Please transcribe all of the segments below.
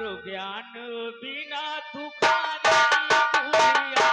गुरु ज्ञान बिना दुखारी दुनिया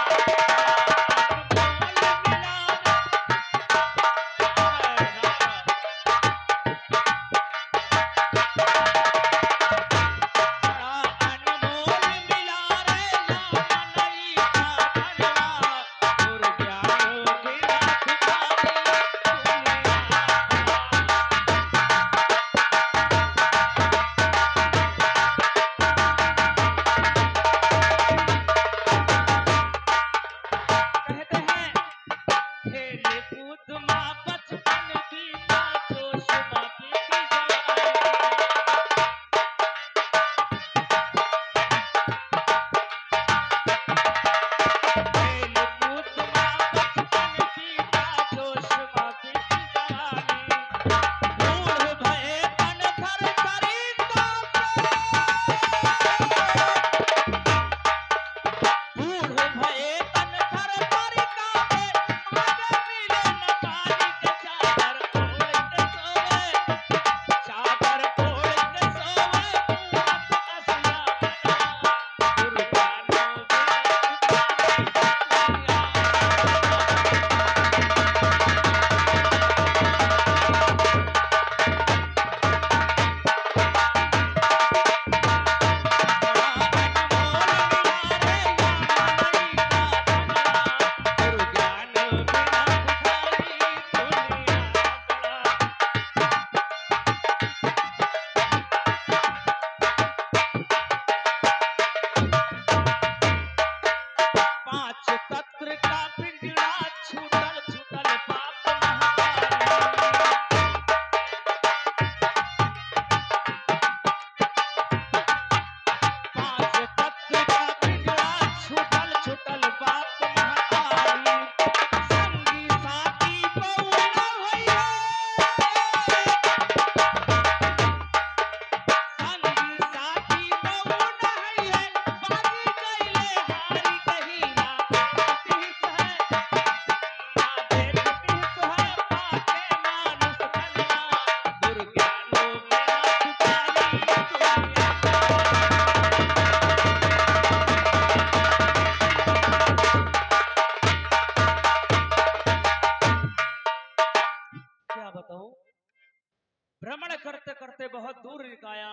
भ्रमण करते करते बहुत दूर निकाया।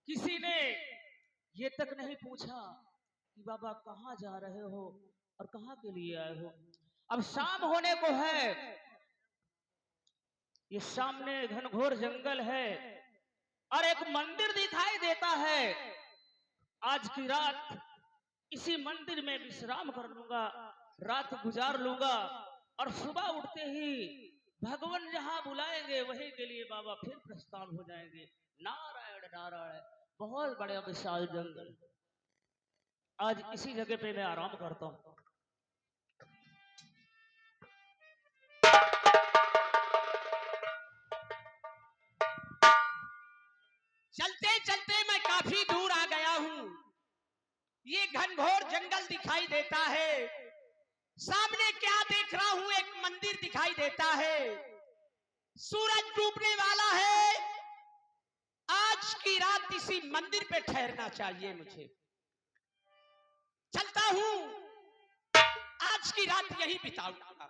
किसी ने ये तक नहीं पूछा कि बाबा कहाँ जा रहे हो और कहाँ के लिए आए हो। अब शाम होने को है, ये सामने घनघोर जंगल है और एक मंदिर दिखाई देता है। आज की रात इसी मंदिर में विश्राम कर लूंगा, रात गुजार लूंगा और सुबह उठते ही भगवान जहां बुलाएंगे वहीं के लिए बाबा फिर प्रस्थान हो जाएंगे। नारायण नारायण। बहुत बड़े विशाल जंगल, आज इसी जगह पे मैं आराम करता हूं। चलते चलते मैं काफी दूर आ गया हूं। ये घनघोर जंगल दिखाई देता है। सामने क्या देख रहा हूं, एक मंदिर दिखाई देता है। सूरज डूबने वाला है। आज की रात इसी मंदिर पे ठहरना चाहिए मुझे। चलता हूं, आज की रात यहीं बिताऊंगा।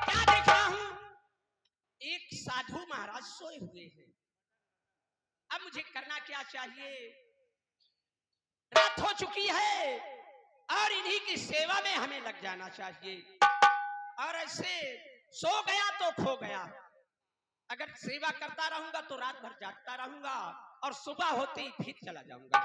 क्या देख रहा हूं, एक साधु महाराज सोए हुए हैं। अब मुझे करना क्या चाहिए? रात हो चुकी है और इन्हीं की सेवा में हमें लग जाना चाहिए। और ऐसे सो गया तो खो गया। अगर सेवा करता रहूंगा तो रात भर जागता रहूंगा और सुबह होते ही फिर चला जाऊंगा।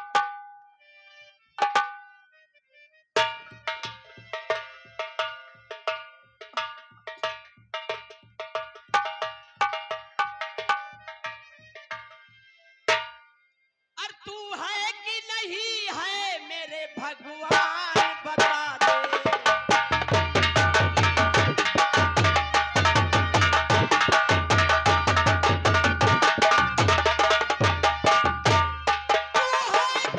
और तू है कि नहीं है मेरे भगवान बता दे। तू है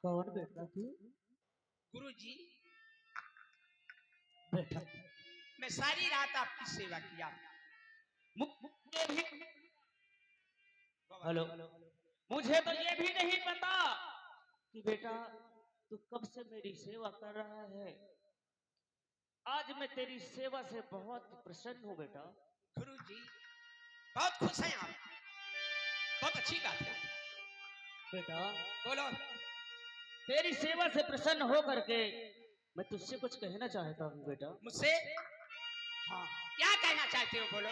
कौन बेटा तू? गुरुजी, बेटा मैं सारी रात आपकी सेवा किया। मुझे भी हेलो, मुझे तो ये भी नहीं पता कि बेटा तू कब से मेरी सेवा कर रहा है। आज मैं तेरी सेवा से बहुत प्रसन्न हूँ बेटा। गुरुजी, बहुत खुश हैं आप, बहुत अच्छी बात है। बेटा बोलो। तेरी सेवा से प्रसन्न हो करके मैं तुझसे कुछ कहना चाहता हूँ बेटा। मुझसे हाँ, क्या कहना चाहते हो, बोलो।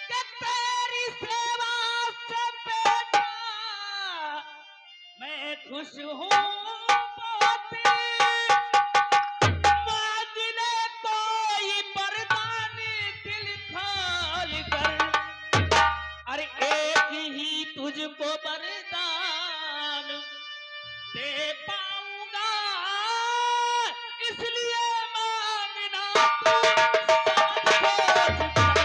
कि तेरी सेवा से बेटा मैं खुश हूँ बहुत। मांगने कोई वरदान दिल खोल कर, अरे एक ही तुझको वरदान दे पाऊंगा, इसलिए मांगना तू समझ सोच कर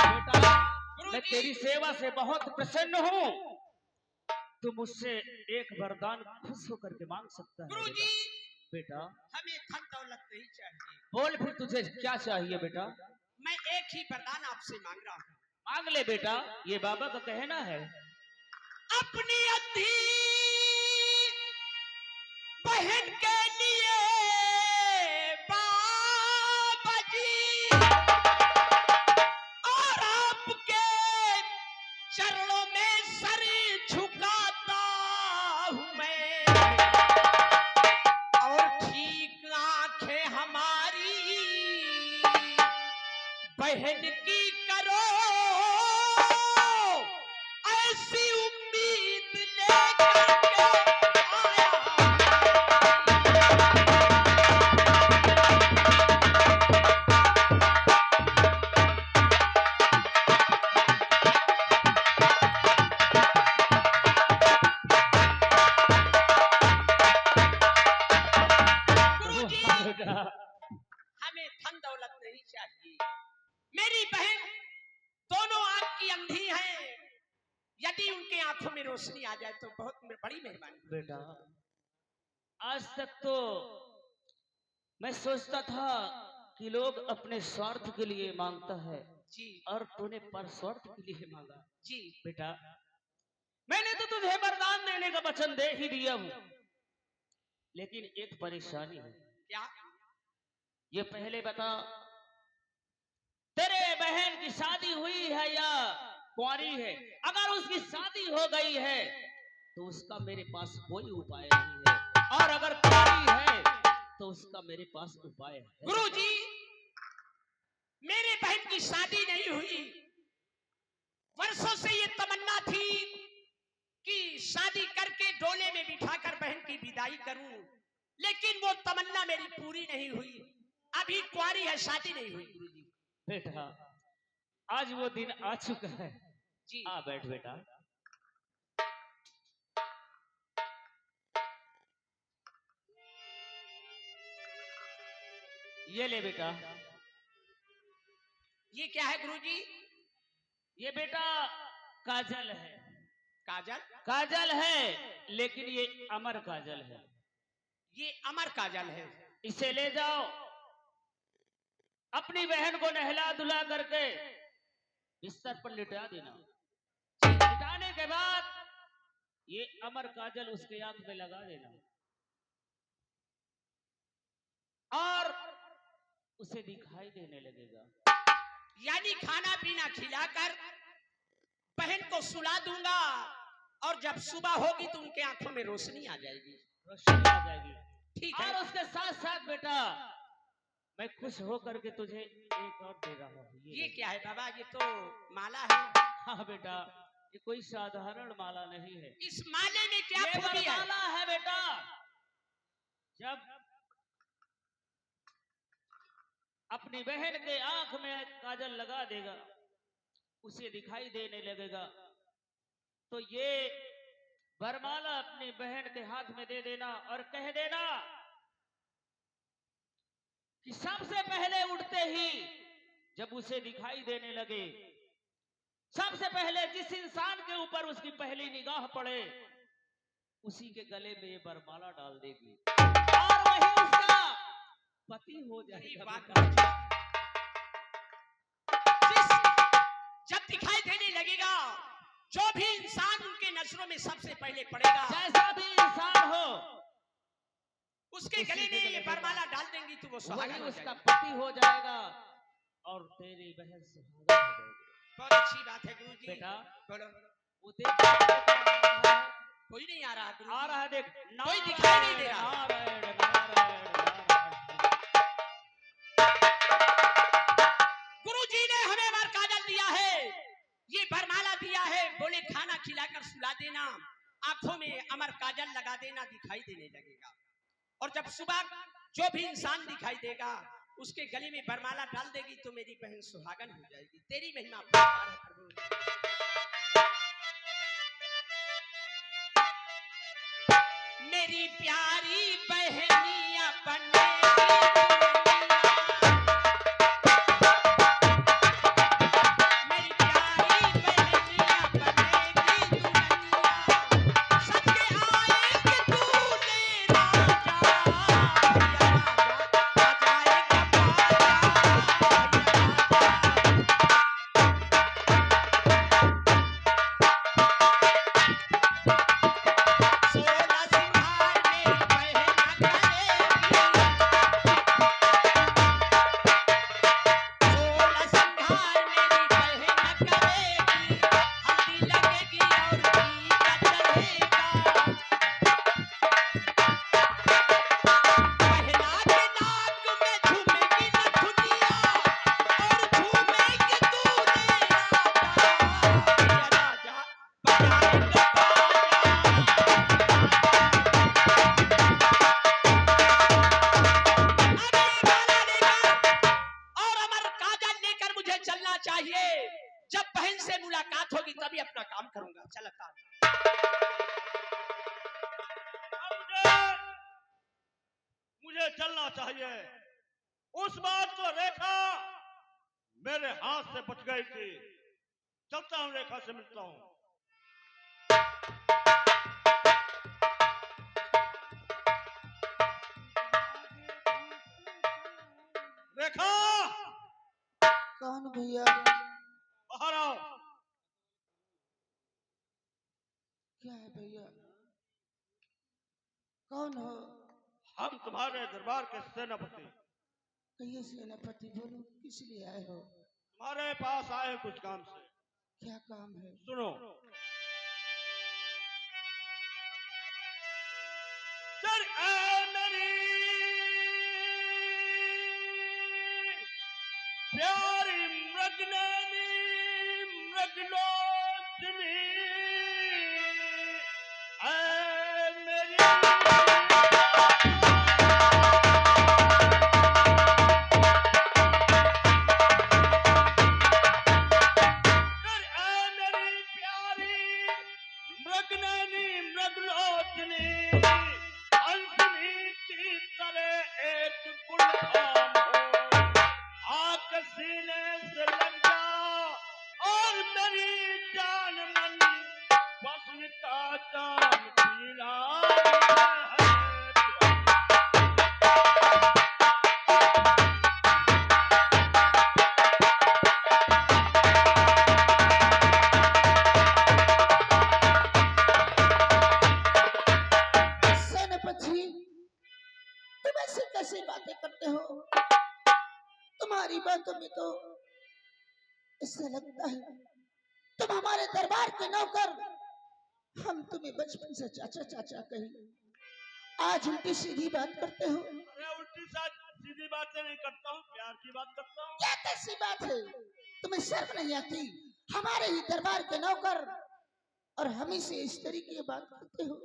बेटा मैं गुरुजी, तेरी सेवा से बहुत प्रसन्न हूँ। तू मुझसे एक वरदान खुश होकर के मांग सकता है गुरुजी, बेटा। हमें धन दौलत नहीं चाहिए। बोल फिर तुझे क्या चाहिए बेटा। मैं एक ही वरदान आपसे मांग रहा हूँ। मांग ले बेटा, ये बाबा का कहना है। अपनी अंधी बहन के लिए बाबा जी, और आपके चरणों में सर झुकाता हूँ मैं, और ठीक आंखें हमारी बहन की करो, ऐसी उम्मीद लेकर के आया। गुरुजी, बेटा हमें धन दौलत नहीं चाहिए। मेरी बहन दोनों आंख की अंधी है, यदि उनके आंखों में रोशनी आ जाए तो बहुत बड़ी मेहरबानी। बेटा आज तक तो मैं सोचता था कि लोग अपने स्वार्थ के लिए मांगता है, जी और तूने पर स्वार्थ के लिए मांगा। जी, बेटा मैंने तो तुझे वरदान देने का वचन दे ही दिया हूँ, लेकिन एक परेशानी है। क्या? ये पहले बता, तेरे बहन की शादी हुई है या कुंवारी है? अगर उसकी शादी हो गई है तो उसका मेरे पास कोई उपाय नहीं है, और अगर कुंवारी है तो उसका मेरे पास उपाय है। गुरुजी, मेरे बहन की शादी नहीं हुई। वर्षों से ये तमन्ना थी कि शादी करके डोले में बिठाकर बहन की विदाई करूं, लेकिन वो तमन्ना मेरी पूरी नहीं हुई। अभी कुंवारी है, शादी नहीं हुई। गुरुजी बेटा आज वो दिन आ चुका है। जी, आ बैठ बेटा। ये ले बेटा। ये क्या है गुरुजी? ये बेटा काजल है। काजल? काजल है, लेकिन ये अमर काजल है। ये अमर काजल है। इसे ले जाओ, अपनी बहन को नहला धुला करके बिस्तर पर लिटा देना। लिटाने के बाद ये अमर काजल उसके आंख में लगा देना, और उसे दिखाई देने लगेगा। यानी खाना पीना खिलाकर बहन को सुला दूंगा, और जब सुबह होगी तो उनके आंखों में रोशनी आ जाएगी। रोशनी आ जाएगी। ठीक और है। उसके साथ साथ बेटा मैं खुश होकर के तुझे एक और दे रहा हूँ। ये क्या है बाबा? ये तो माला है। हाँ बेटा, ये कोई साधारण माला नहीं है। इस माले में क्या ये खूबी है? माला है बेटा। जब अपनी बहन के आंख में काजल लगा देगा, उसे दिखाई देने लगेगा, तो ये वरमाला अपनी बहन के हाथ में दे देना और कह देना कि सबसे पहले उठते ही जब उसे दिखाई देने लगे, सबसे पहले जिस इंसान के ऊपर उसकी पहली निगाह पड़े उसी के गले में ये वरमाला डाल देगी और वही उसका पति हो जाएगा। जब दिखाई देने लगेगा, जो भी इंसान उनके नजरों में सबसे पहले पड़ेगा, जैसा भी इंसान हो, उसके गले में ये वरमाला डाल देंगी तो वो सुहागन हो उसका जाएगी। पति हो जाएगा और तेरी बहन सुहागन हो जाएगी। बहुत अच्छी बात है गुरुजी। बेटा बोलो। वो देख कोई नहीं आ रहा गुरुजी। आ रहा है, देख कोई दिखाई नहीं दे रहा। नारायण नारायण गुरुजी ने हमें वर काजल दिया है, ये वरमाला दिया है, बोले खाना खिलाकर सुला देना, आंखों में अमर काजल लगा देना, दिखाई देने लगेगा। और जब सुबह जो भी इंसान दिखाई देगा उसके गले में वरमाला डाल देगी तो मेरी बहन सुहागन हो जाएगी। तेरी महिमा अपरंपार है प्रभु। मेरी प्यारी बहनिया बनेगी मुझे चलना चाहिए। उस बात को रेखा मेरे हाथ से बच गई थी। चलता हूं, रेखा से मिलता हूं। रेखा, कौन भैया? बाहर आओ। क्या है भैया? कौन हो? हम तुम्हारे दरबार के सेनापति। कहिए सेनापति, बोलो किस लिए आए हो? तुम्हारे पास आए कुछ काम से। क्या काम है? सुनो। सर मेरी प्यारी मृगनयनी मृगलोचनी, मेरी मृगनयनी मृगलोचनी, अंजनी की तरह एक गुलखाम हो, आग सीने से लग जा और मेरी जान मन वसन का जाम पीना है। सेनापति, तुम ऐसी कैसी बातें करते हो? तुम्हारी बातों में तो ऐसा लगता है तुम हमारे दरबार के नौकर। हम तुम्हें बचपन से चाचा चाचा कही, आज उल्टी सीधी बात करते हो। अरे उल्टी सीधी बातें नहीं करता हूँ, प्यार की बात करता हूँ। क्या कैसी बात है? तुम्हें शर्म नहीं आती? हमारे ही दरबार के नौकर और हम ही से इस तरीके की बात करते हो।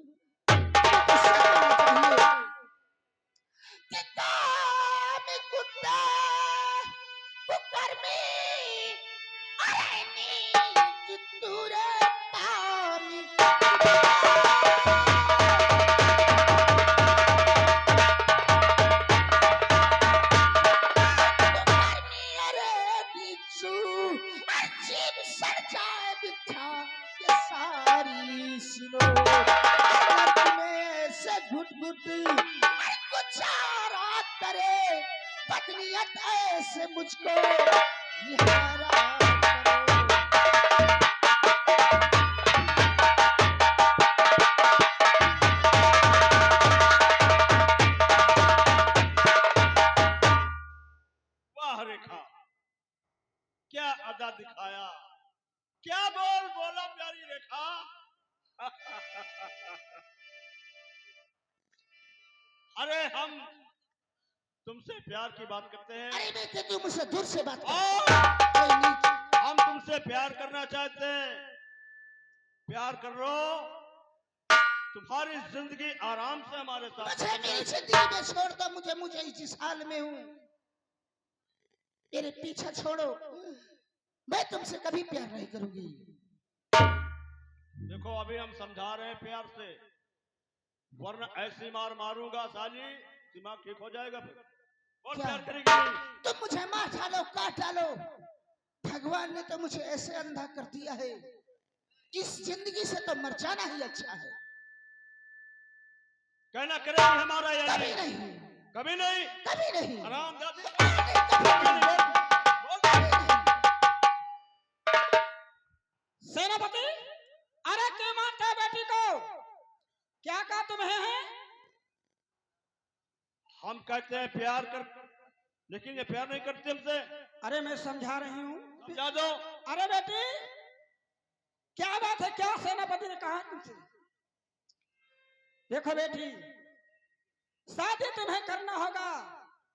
दिनों दर्द में ऐसे घुट घुट गुजारा करे, पत्नियत ऐसे मुझको निहारा करे। वाह रेखा, क्या अदा दिखाया, क्या बोल बोला प्यारी रेखा। अरे हम तुमसे प्यार की बात करते हैं। अरे बेटे तू मुझसे दूर से बात कर। और कोई नीच हम तुमसे प्यार करना चाहते हैं। प्यार कर लो, तुम्हारी जिंदगी आराम से हमारे साथ मुझे मेरी जिंदगी में छोड़ दो, मुझे इस हाल में हूँ, मेरे पीछा छोड़ो, मैं तुमसे कभी प्यार नहीं करूंगी। देखो अभी हम समझा रहे हैं प्यार से, वरना ऐसी मार मारूंगा साली, दिमाग ठीक हो जाएगा फिर और क्या? प्यार करेगी नहीं। तुम मुझे मार डालो, काट डालो, भगवान ने तो मुझे ऐसे अंधा कर दिया है, इस जिंदगी से तो मर जाना ही अच्छा है। कहना करेगी हमारा या कभी नहीं, कभी नहीं, कभी नहीं, आराम दादी कभी नहीं। सेनापति, अरे क्यों मारते हो बेटी को? क्या कहा तुम्हें है? हम कहते हैं प्यार कर, लेकिन ये प्यार नहीं करते हमसे। अरे मैं समझा रही हूँ। समझा दो। अरे बेटी क्या बात है, क्या सेनापति ने कहा तुमसे? देखो बेटी, शादी तुम्हें करना होगा,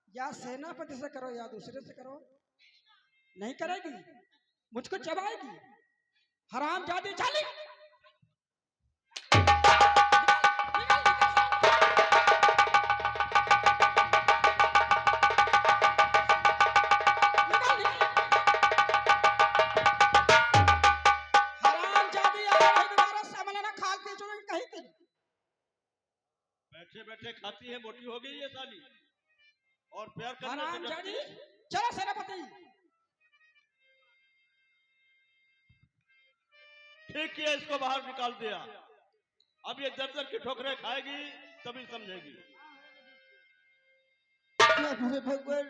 या सेनापति से करो या दूसरे से करो। नहीं करेगी, मुझको चबाएगी, हरामजादी। चली बैठे बैठे खाती है, मोटी हो गई ये साली, और प्यार करने से हरामजादी। डरती। चलो सेनापति। ठीक किया, इसको बाहर निकाल दिया। अब ये दर दर की ठोकरें खाएगी तभी समझेगी। मेरे भगवान,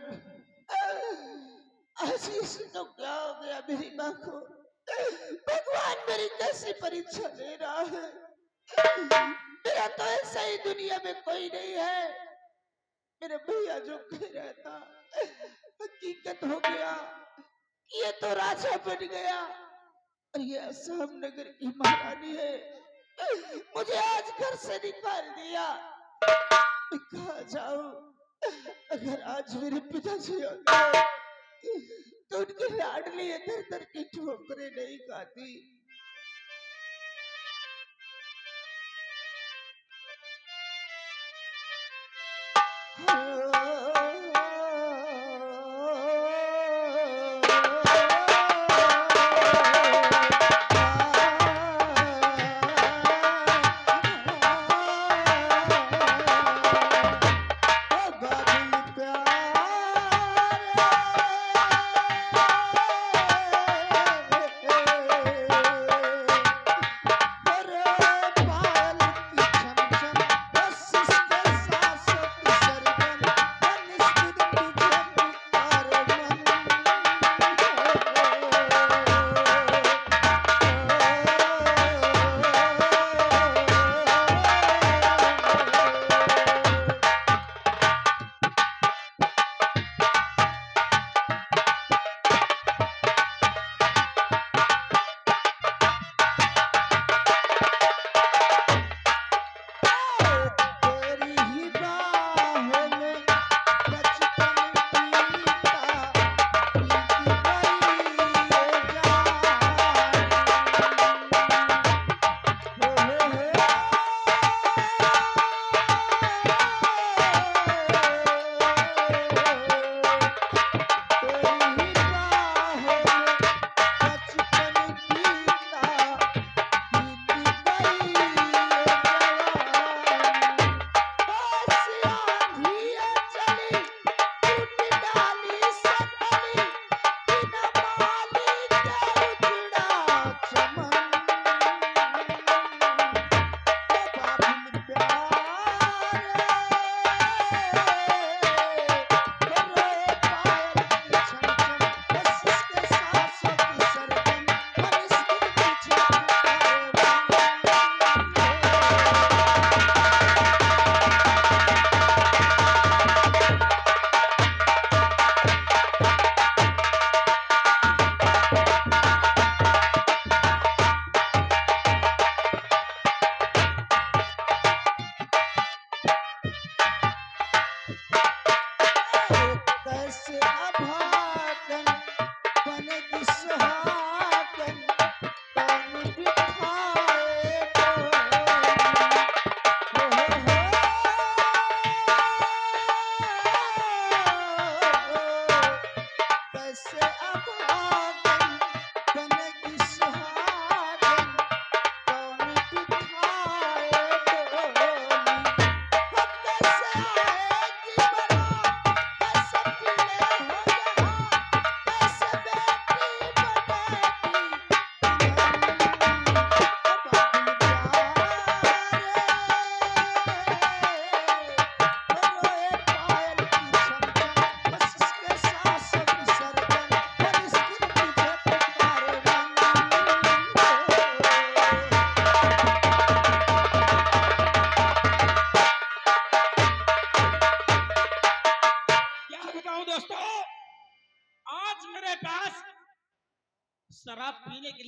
आज इसे तो क्या हो गया मेरी माँ को? भगवान मेरी कैसी परीक्षा ले रहा है? मेरा तो ऐसा ही दुनिया में कोई नहीं है। मेरे भैया जो कह रहा था हकीकत हो गया, ये तो राजा बन गया और ये असम नगर की महारानी है। मुझे आज घर से निकाल दिया, मैं कहाँ जाऊं? अगर आज मेरे पिताजी आ गए तो उनकी लाडली इधर उधर की ठोकरें नहीं खाती।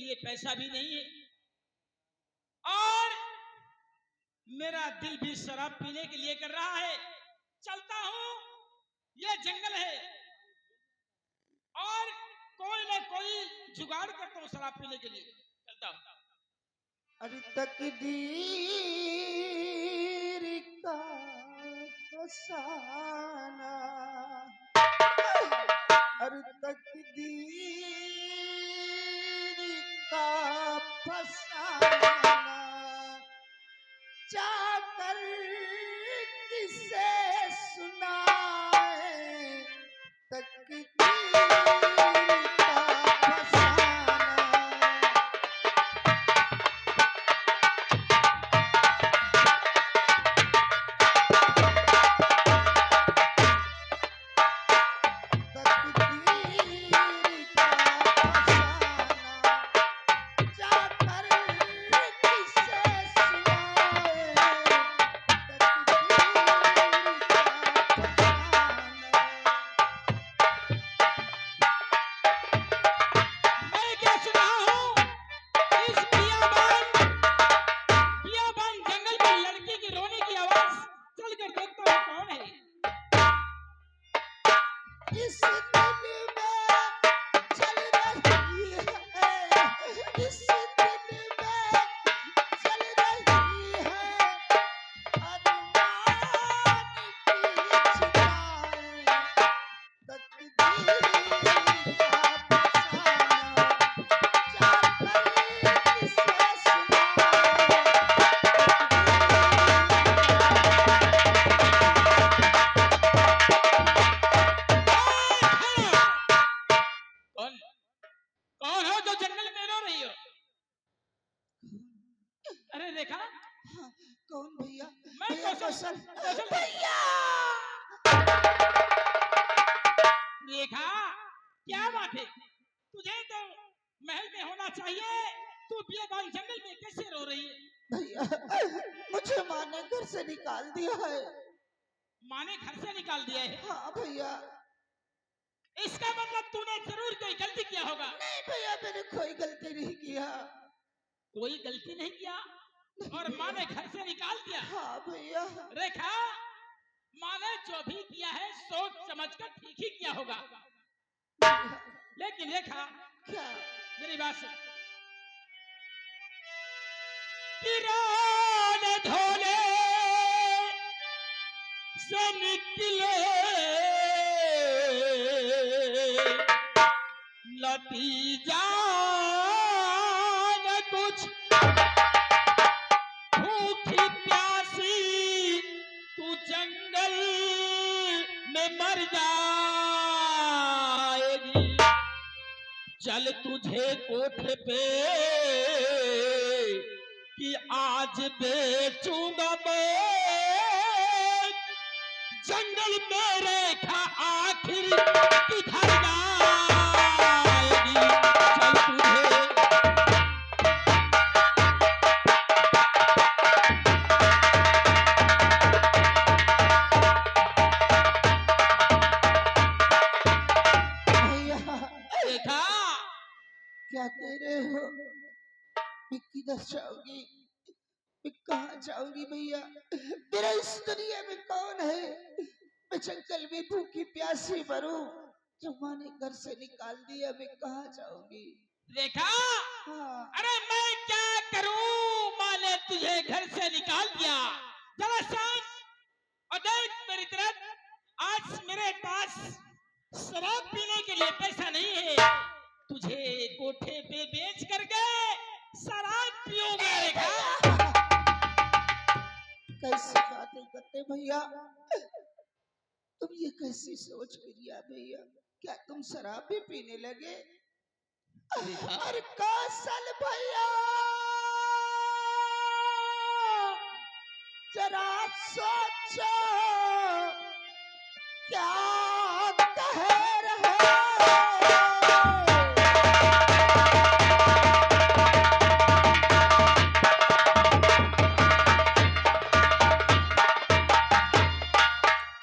लिए पैसा भी नहीं है और मेरा दिल भी शराब पीने के लिए कर रहा है। चलता हूं, यह जंगल है और कोई ना कोई जुगाड़ करता हूं शराब पीने के लिए। चलता हूं। अरे तकदीर का फसाना, अरे तकदीर का फसाना, जाकर किसे सुनाए, तकदीर का फसाना। मैं क्या सुना हूं इस बियाबान जंगल में लड़की की रोने की आवाज। चलकर देखता हूं कौन है। इस दिल में चल रही है, इस दिल में चल रही है, अरमान की चिताएं, तकदीर का फसाना, जाकर किसे सुनाए, कौन कौन हो जो जंगल में रो रही हो? अरे देखा, हाँ, कौन भैया? मैं भैया कौशल कौशल भैया। देखा, क्या बात है? तुझे तो महल में होना चाहिए, तू बियाबान जंगल में कैसे रो रही है? भैया मुझे माँ ने घर से निकाल दिया है। माँ ने घर से निकाल दिया है? हाँ भैया। इसका मतलब तूने जरूर कोई गलती किया होगा। नहीं भैया, मैंने कोई गलती नहीं किया। कोई गलती नहीं किया और माँ ने घर से निकाल दिया? हाँ भैया। रेखा, माँ ने जो भी किया है सोच समझ कर ठीक ही किया होगा। लेकिन रेखा, क्या? मेरी बात सुन। किराने धोले से निकले नतीजा न कुछ, भूखी प्यासी तू जंगल में मर जाएगी। चल तुझे कोठे पे कि आज बेचूंगा मैं जंगल में। रेखा आखिर किधर जाएगी? चल तुझे भैया रेखा, क्या कह रहे हो? मैं किधर जाऊंगी? मैं कहाँ जाऊंगी भैया? मेरा इस दुनिया में कौन है? मैं जंगल में भूखी प्यासी मरूं, जब माँ ने घर से निकाल दिया, मैं कहाँ जाऊंगी? रेखा, हाँ अरे मैं क्या करूं? माँ ने तुझे घर से निकाल दिया। जरा सांस और देख मेरी तरफ। आज मेरे पास शराब पीने के लिए पैसा नहीं है, तुझे कोठे पे बेच करके शराब पीऊंगा। रेखा, कैसी बातें करते भैया? तुम ये कैसी सोच किया भैया? क्या तुम शराब भी पीने लगे? अरे कौशल भैया, जरा सोचो क्या कह रहे हो?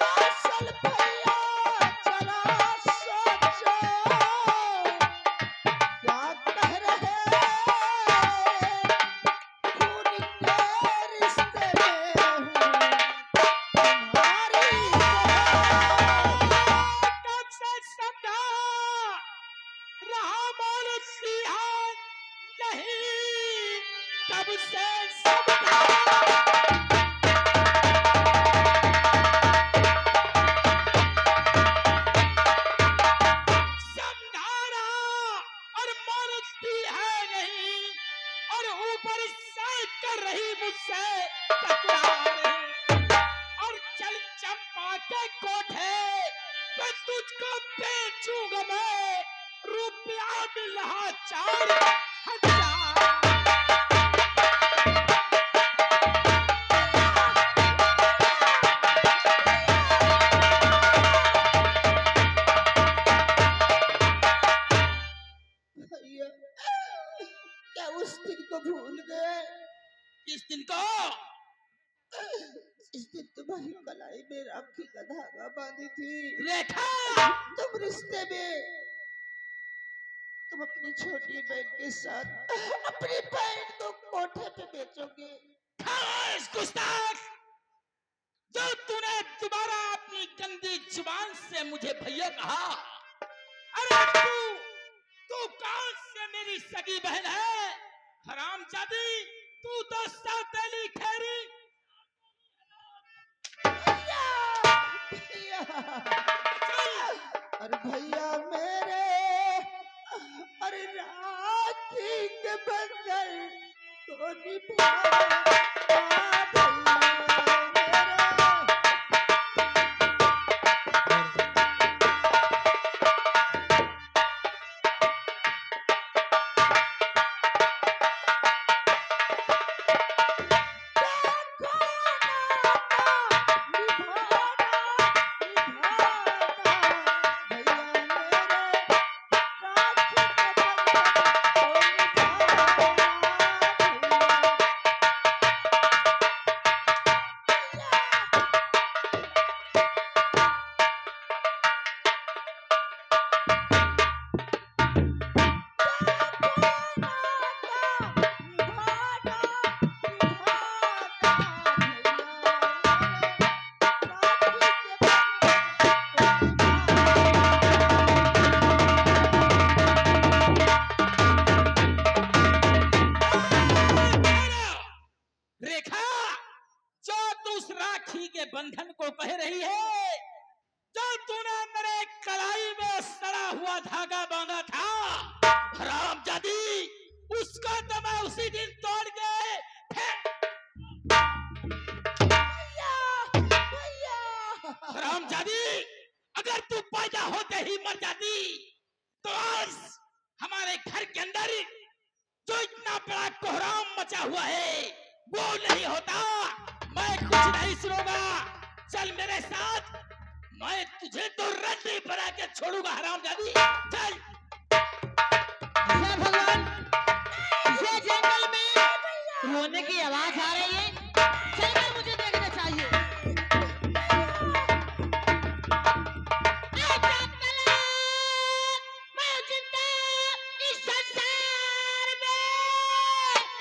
कौशल भैया, जरा सोचो क्या कह रहे हो? तकरार है। और चल चंपा के कोठे पे तुझको बेचूंगा मैं, रुपया मिला 4,000। भैया क्या उस दिन को भूल गए? किस दिन को? इस दिन तुम्हारी कलाई में राखी का धागा बांधी थी। रेखा, तुम रिश्ते में तुम अपनी छोटी बहन के साथ अपनी बहन को कोठे पे बेचोगे। खामोश गुस्ताख! जो तूने दोबारा अपनी गंदी जुबान से मुझे भैया कहा, अरे तू कौन से मेरी सगी बहन है? हरामजादी, तू तो सौतेली ठहरी। भैया अरे भैया मेरे, अरे राखी के बंधन को निभा भैया मेरे। रेखा, जो तू उस राखी के बंधन को कह रही है, जो तूने मेरे कलाई में सड़ा हुआ धागा बांधा था, हरामजादी, उसको तो मैं उसी दिन तोड़ के हरामजादी, अगर तू पैदा होते ही मर जाती तो आज हमारे घर के अंदर जो इतना बड़ा कोहराम मचा हुआ है वो नहीं होता। मैं कुछ नहीं सुनूंगा, चल मेरे साथ, मैं तुझे तो रंडी बना के छोड़ूंगा हरामजादी, चल। भगवान, ये जंगल में रोने की आवाज आ रही है।